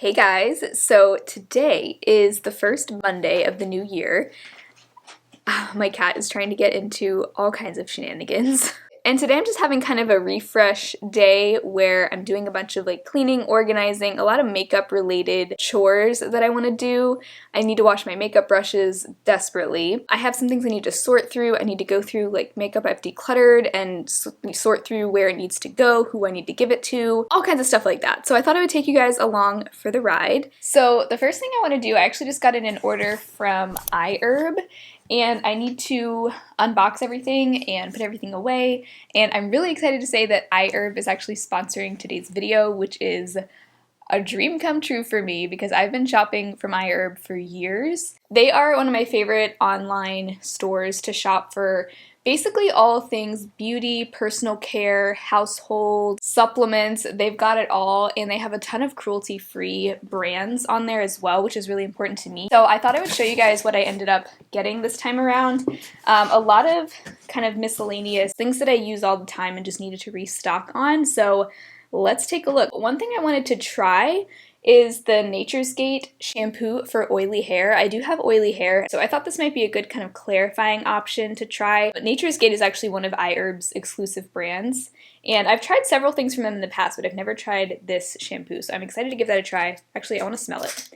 Hey guys, so today is the first Monday of the new year. My cat is trying to get into all kinds of shenanigans. And today I'm just having kind of a refresh day where I'm doing a bunch of like cleaning, organizing, a lot of makeup related chores that I want to do. I need to wash my makeup brushes desperately. I have some things I need to sort through. I need to go through like makeup I've decluttered and sort through where it needs to go, who I need to give it to, all kinds of stuff like that. So I thought I would take you guys along for the ride. So the first thing I want to do, I actually just got in an order from E.L.F. and I need to unbox everything and put everything away, and I'm really excited to say that E.L.F. is actually sponsoring today's video, which is a dream come true for me because I've been shopping from E.L.F. for years. They are one of my favorite online stores to shop for basically all things beauty, personal care, household, supplements. They've got it all, and they have a ton of cruelty-free brands on there as well, which is really important to me. So I thought I would show you guys what I ended up getting this time around. A lot of kind of miscellaneous things that I use all the time and just needed to restock on. So let's take a look. One thing I wanted to try is the Nature's Gate shampoo for oily hair. I do have oily hair, so I thought this might be a good kind of clarifying option to try. But Nature's Gate is actually one of E.L.F.'s exclusive brands, and I've tried several things from them in the past, but I've never tried this shampoo, so I'm excited to give that a try. Actually, I want to smell it.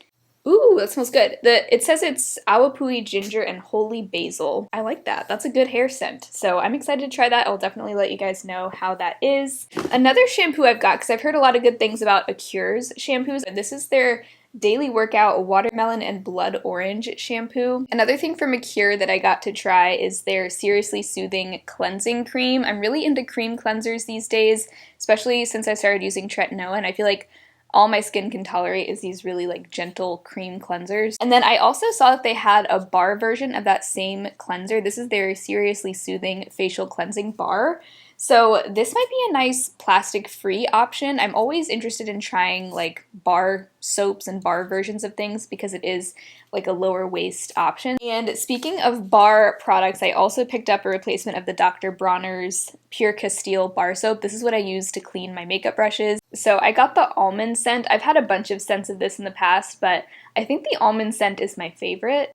Ooh, that smells good. It says it's Awapuhi ginger and holy basil. I like that. That's a good hair scent. So I'm excited to try that. I'll definitely let you guys know how that is. Another shampoo I've got, because I've heard a lot of good things about Acure's shampoos. This is their Daily Workout Watermelon and Blood Orange shampoo. Another thing from Acure that I got to try is their Seriously Soothing Cleansing Cream. I'm really into cream cleansers these days, especially since I started using tretinoin, and I feel like all my skin can tolerate is these really like gentle cream cleansers. And then I also saw that they had a bar version of that same cleanser. This is their Seriously Soothing Facial Cleansing Bar. So this might be a nice plastic-free option. I'm always interested in trying like bar soaps and bar versions of things because it is like a lower waste option. And speaking of bar products, I also picked up a replacement of the Dr. Bronner's Pure Castile bar soap. This is what I use to clean my makeup brushes. So I got the almond scent. I've had a bunch of scents of this in the past, but I think the almond scent is my favorite.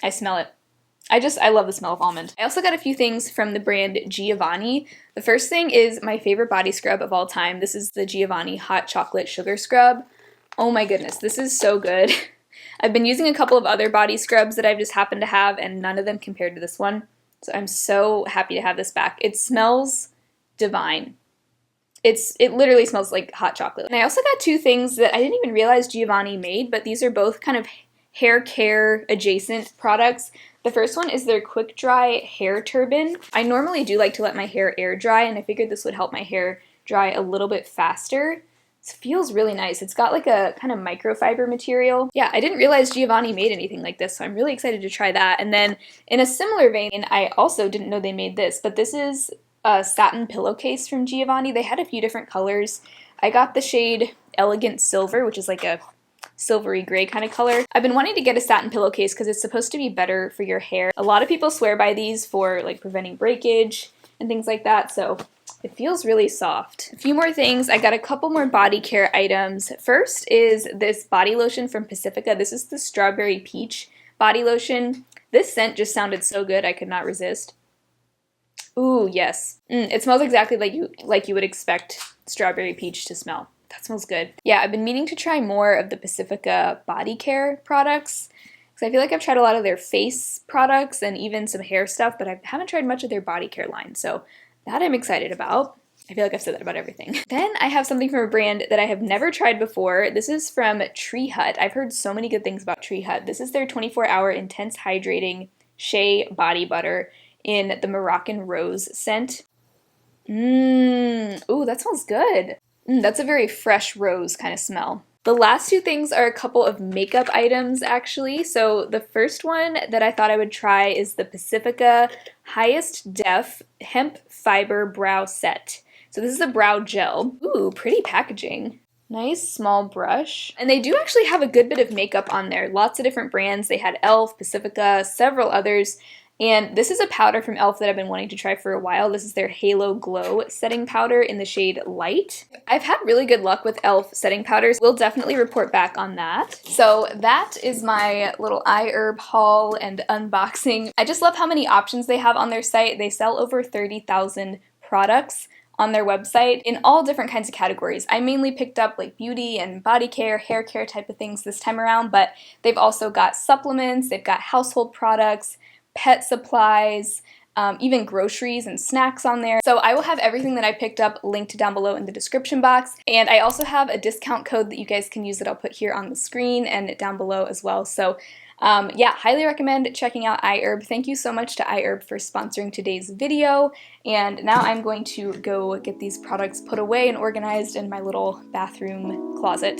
I smell it. I love the smell of almond. I also got a few things from the brand Giovanni. The first thing is my favorite body scrub of all time. This is the Giovanni Hot Chocolate Sugar Scrub. Oh my goodness, this is so good. I've been using a couple of other body scrubs that I've just happened to have, and none of them compared to this one. So I'm so happy to have this back. It smells divine. It literally smells like hot chocolate. And I also got two things that I didn't even realize Giovanni made, but these are both kind of hair care adjacent products. The first one is their Quick Dry Hair Turban. I normally do like to let my hair air dry, and I figured this would help my hair dry a little bit faster. It feels really nice. It's got like a kind of microfiber material. Yeah, I didn't realize Giovanni made anything like this, so I'm really excited to try that. And then in a similar vein, I also didn't know they made this, but this is a Satin Pillowcase from Giovanni. They had a few different colors. I got the shade Elegant Silver, which is like a silvery gray kind of color. I've been wanting to get a satin pillowcase because it's supposed to be better for your hair. A lot of people swear by these for like preventing breakage and things like that, so it feels really soft. A few more things. I got a couple more body care items. First is this body lotion from Pacifica. This is the Strawberry Peach body lotion. This scent just sounded so good I could not resist. Ooh, yes. It smells exactly like you would expect Strawberry Peach to smell. That smells good. Yeah, I've been meaning to try more of the Pacifica body care products because I feel like I've tried a lot of their face products and even some hair stuff, but I haven't tried much of their body care line, so that I'm excited about. I feel like I've said that about everything. Then I have something from a brand that I have never tried before. This is from Tree Hut. I've heard so many good things about Tree Hut. This is their 24-hour intense hydrating Shea body butter in the Moroccan rose scent. Ooh, that smells good. That's a very fresh rose kind of smell. The last two things are a couple of makeup items, actually. So the first one that I thought I would try is the Pacifica Highest Def Hemp Fiber Brow Set. So this is a brow gel. Ooh, pretty packaging. Nice small brush. And they do actually have a good bit of makeup on there. Lots of different brands. They had E.L.F, Pacifica, several others. And this is a powder from E.L.F. that I've been wanting to try for a while. This is their Halo Glow setting powder in the shade Light. I've had really good luck with E.L.F. setting powders. We'll definitely report back on that. So that is my little eye herb haul and unboxing. I just love how many options they have on their site. They sell over 30,000 products on their website in all different kinds of categories. I mainly picked up like beauty and body care, hair care type of things this time around, but they've also got supplements, they've got household products, pet supplies, even groceries and snacks on there. So I will have everything that I picked up linked down below in the description box. And I also have a discount code that you guys can use that I'll put here on the screen and down below as well. So yeah, highly recommend checking out iHerb. Thank you so much to iHerb for sponsoring today's video. And now I'm going to go get these products put away and organized in my little bathroom closet.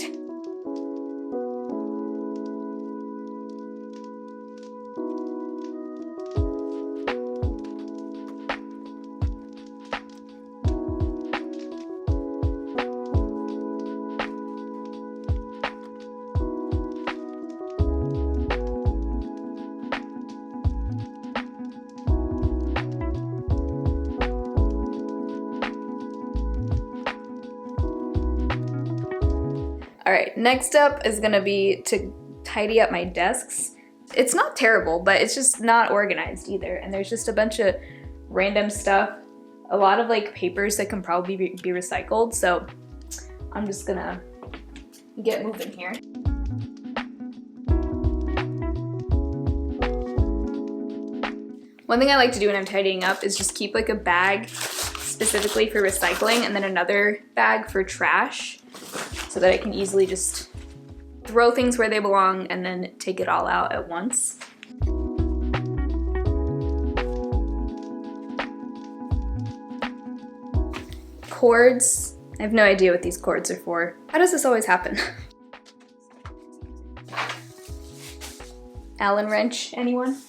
Alright, next up is gonna be to tidy up my desks. It's not terrible, but it's just not organized either, and there's just a bunch of random stuff, a lot of like papers that can probably be recycled, so I'm just gonna get moving here. One thing I like to do when I'm tidying up is just keep like a bag specifically for recycling and then another bag for trash, so that I can easily just throw things where they belong and then take it all out at once. Cords. I have no idea what these cords are for. How does this always happen? Allen wrench, anyone?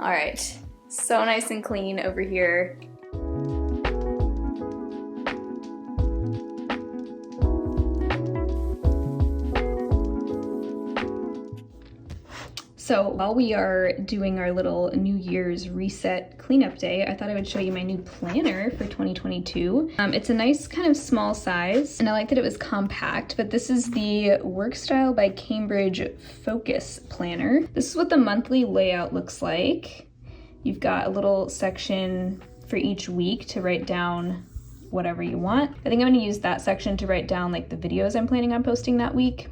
Alright, so nice and clean over here. So while we are doing our little New Year's reset cleanup day, I thought I would show you my new planner for 2022. It's a nice kind of small size, and I like that it was compact, but this is the Work Style by Cambridge Focus Planner. This is what the monthly layout looks like. You've got a little section for each week to write down whatever you want. I think I'm gonna use that section to write down like the videos I'm planning on posting that week.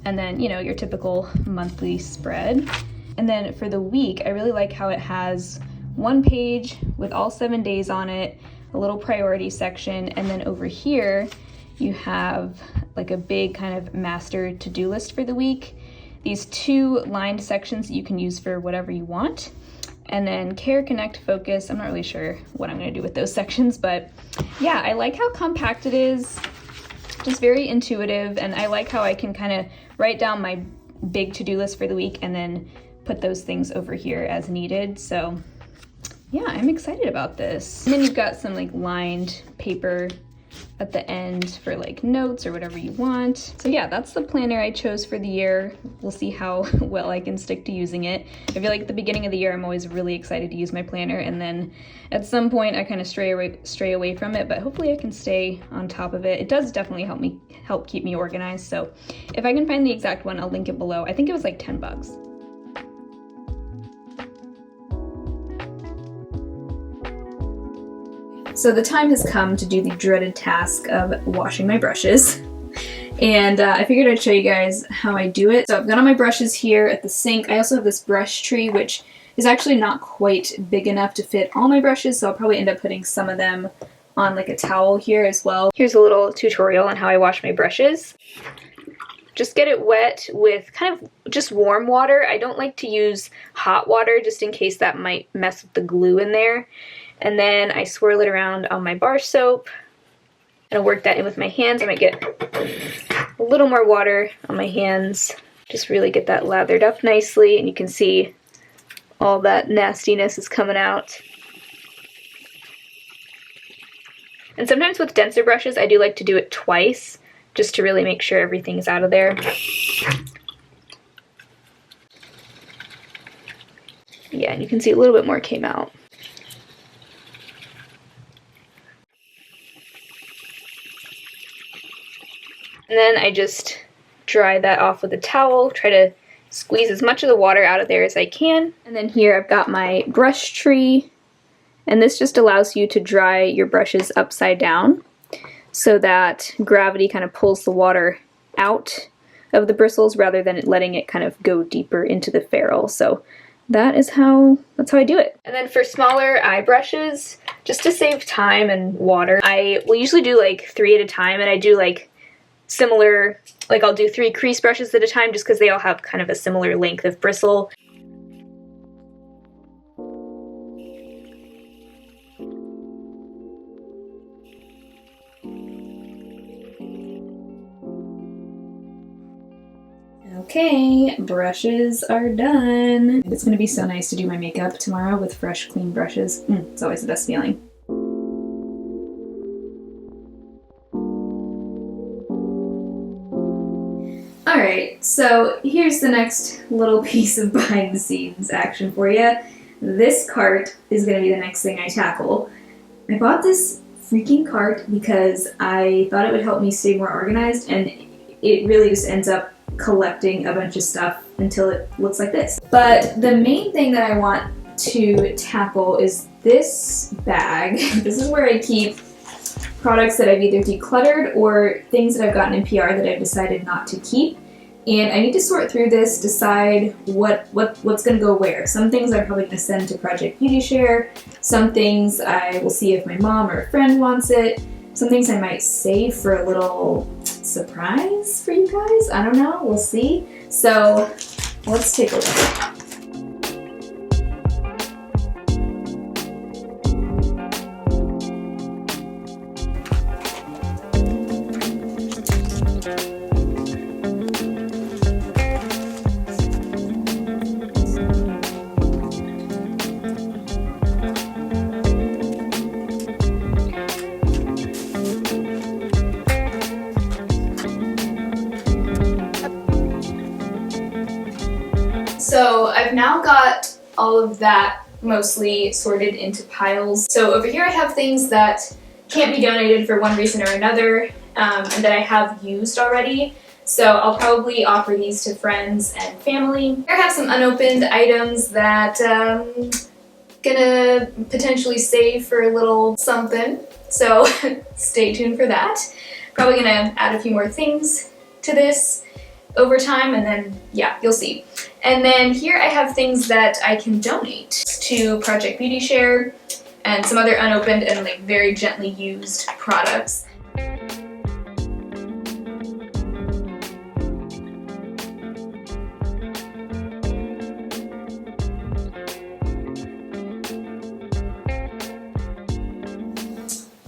And then, you know, your typical monthly spread. And then for the week, I really like how it has one page with all 7 days on it, a little priority section, and then over here, you have like a big kind of master to-do list for the week. These two lined sections that you can use for whatever you want. And then Care, Connect, Focus. I'm not really sure what I'm gonna do with those sections, but yeah, I like how compact it is. Just very intuitive, and I like how I can kind of write down my big to-do list for the week and then put those things over here as needed. So yeah, I'm excited about this. And then you've got some like lined paper at the end for like notes or whatever you want. So yeah, that's the planner I chose for the year. We'll see how well I can stick to using it. I feel like at the beginning of the year, I'm always really excited to use my planner, and then at some point I kind of stray away from it, but hopefully I can stay on top of it. It does definitely help keep me organized. So if I can find the exact one, I'll link it below. I think it was like 10 bucks. So the time has come to do the dreaded task of washing my brushes. And I figured I'd show you guys how I do it. So I've got all my brushes here at the sink. I also have this brush tree, which is actually not quite big enough to fit all my brushes, so I'll probably end up putting some of them on like a towel here as well. Here's a little tutorial on how I wash my brushes. Just get it wet with kind of just warm water. I don't like to use hot water just in case that might mess with the glue in there. And then I swirl it around on my bar soap. And I'll work that in with my hands. I might get a little more water on my hands Just really get that lathered up nicely, and you can see all that nastiness is coming out. And sometimes with denser brushes, I do like to do it twice, just to really make sure everything's out of there. Yeah, and you can see a little bit more came out. And then I just dry that off with a towel, try to squeeze as much of the water out of there as I can. And then here I've got my brush tree, and this just allows you to dry your brushes upside down so that gravity kind of pulls the water out of the bristles rather than letting it kind of go deeper into the ferrule. So that's how I do it. And then for smaller eye brushes, just to save time and water, I will usually do like 3 at a time, and I do like similar, like I'll do 3 crease brushes at a time just because they all have kind of a similar length of bristle. Okay, brushes are done. It's gonna be so nice to do my makeup tomorrow with fresh, clean brushes. It's always the best feeling. Alright, so here's the next little piece of behind the scenes action for you. This cart is going to be the next thing I tackle. I bought this freaking cart because I thought it would help me stay more organized, and it really just ends up collecting a bunch of stuff until it looks like this. But the main thing that I want to tackle is this bag. This is where I keep products that I've either decluttered or things that I've gotten in PR that I've decided not to keep. And I need to sort through this, decide what's going to go where. Some things I'm probably going to send to Project Beauty Share. Some things I will see if my mom or a friend wants it. Some things I might save for a little surprise for you guys. I don't know. We'll see. So let's take a look. So I've now got all of that mostly sorted into piles. So over here I have things that can't be donated for one reason or another, and that I have used already. So I'll probably offer these to friends and family. Here I have some unopened items that I'm gonna potentially save for a little something. So stay tuned for that. Probably gonna add a few more things to this over time, and then yeah, you'll see. And then here I have things that I can donate to Project Beauty Share and some other unopened and like very gently used products.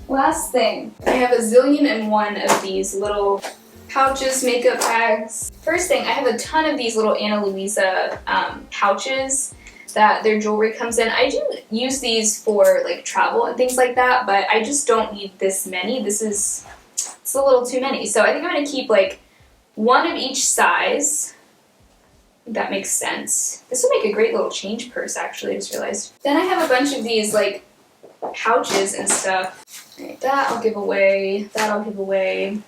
Last thing, I have a zillion and one of these little pouches, makeup bags. First thing, I have a ton of these little Ana Luisa pouches that their jewelry comes in. I do use these for like travel and things like that, but I just don't need this many. It's a little too many. So I think I'm gonna keep like one of each size. If that makes sense. This would make a great little change purse, actually, I just realized. Then I have a bunch of these like pouches and stuff. All right, that I'll give away, that I'll give away.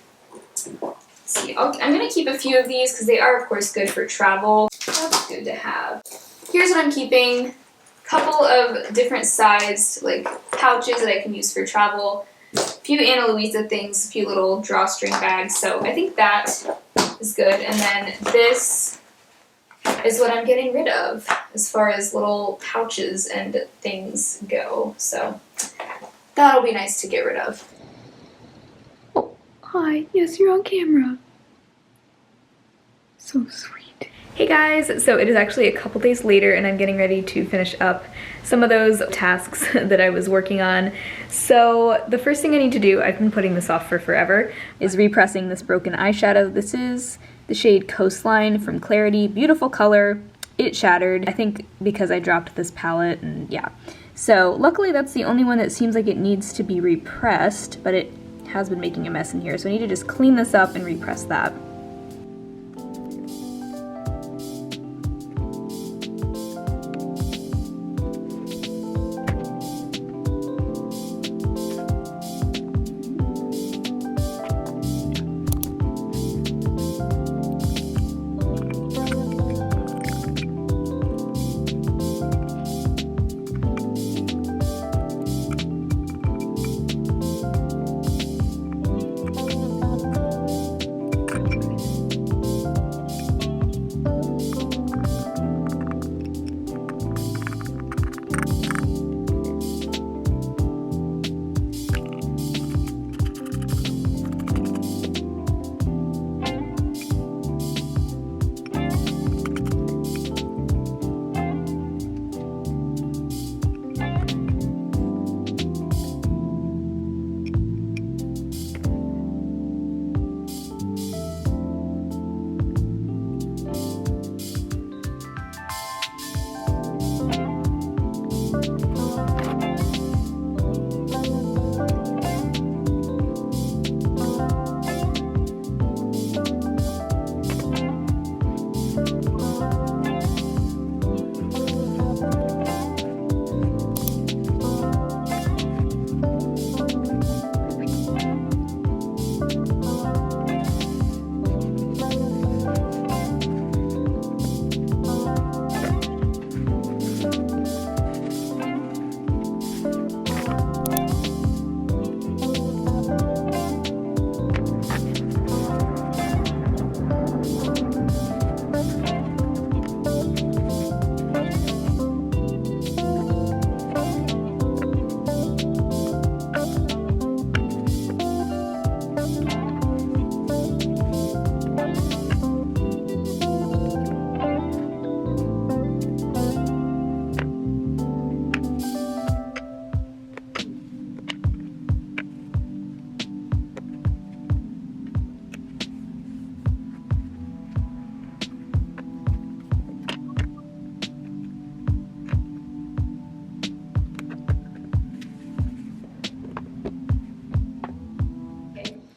Let's see, I'm going to keep a few of these because they are, of course, good for travel. That's good to have. Here's what I'm keeping. A couple of different sized like pouches that I can use for travel. A few Ana Luisa things, a few little drawstring bags. So I think that is good. And then this is what I'm getting rid of as far as little pouches and things go. So that'll be nice to get rid of. Oh, hi. Yes, you're on camera. So sweet. Hey guys, so it is actually a couple days later and I'm getting ready to finish up some of those tasks that I was working on. So the first thing I need to do, I've been putting this off for forever, is repressing this broken eyeshadow. This is the shade Coastline from Clarity. Beautiful color. It shattered, I think because I dropped this palette, and yeah. So luckily that's the only one that seems like it needs to be repressed, but it has been making a mess in here, so I need to just clean this up and repress that.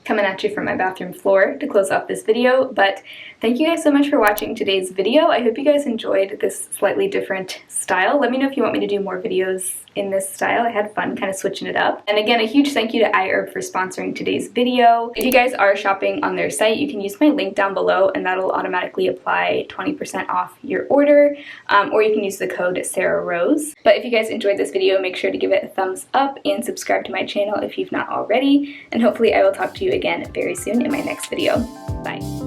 Coming at you from my bathroom floor to close off this video, but thank you guys so much for watching today's video. I hope you guys enjoyed this slightly different style. Let me know if you want me to do more videos in this style. I had fun kind of switching it up. And again, a huge thank you to E.L.F for sponsoring today's video. If you guys are shopping on their site, you can use my link down below and that'll automatically apply 20% off your order, or you can use the code SarahRose. But if you guys enjoyed this video, make sure to give it a thumbs up and subscribe to my channel if you've not already, and hopefully I will talk to you again very soon in my next video. Bye.